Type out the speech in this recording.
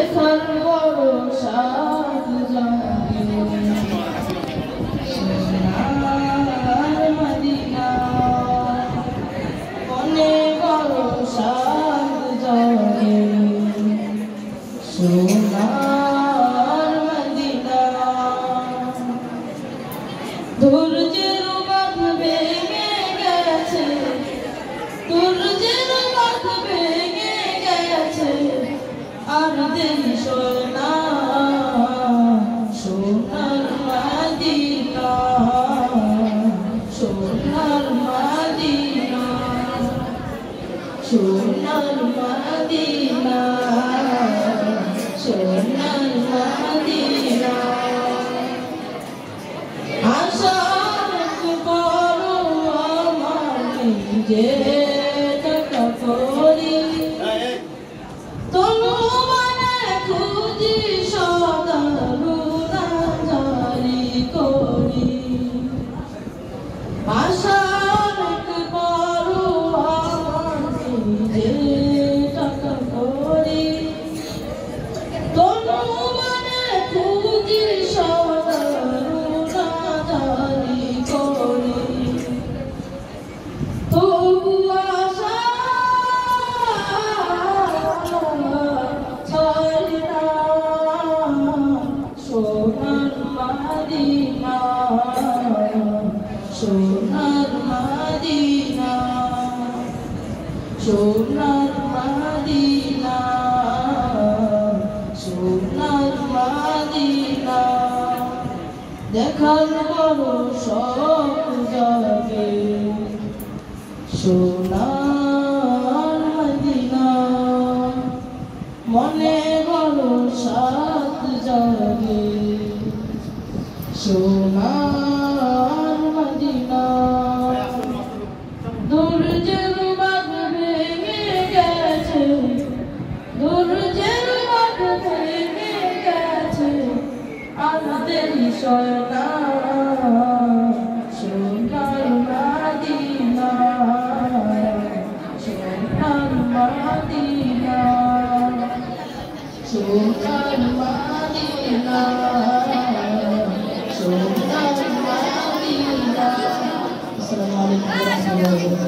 দেখার বড় সাধ জাগে সোনার মদিনা মনে বড় সাধ জাগে সোনার মদিনা ধৈর্যের বাঁধ ভেঙে গেছে ধৈর্যের বাঁধ ভেঙে গেছে আর দেরি সোনা সোনার মদিনা সোনার মদিনা সোনার মদিনা সোনার মদিনা আশা করো আমার নিজে টাকা করি তনু মানে খুঁজি সদা রুনাজারি করি আশা করো আমার নিজে টাকা করি তনু মানে খুঁজি সদা রুনাজারি করি তবু আশা ছাড়ি না সোনার মদিনা সোনার মদিনা সোনার মদিনা সোনার মদিনা দেখার বড় শখ জাগে সোনার মদিনা মনে বড় সাধ জাগে সোনার মদিনা ধৈর্যের বাঁধ ভেঙে গেছে ধৈর্যের বাঁধ ভেঙে গেছে আর দেরি সোনা সোনার মদিনা সোনার মদিনা সোনার মদিনা সোনার মদিনা। আসসালামু আলাইকুম ওয়া রাহমাতুল্লাহি ওয়া বারাকাতুহু।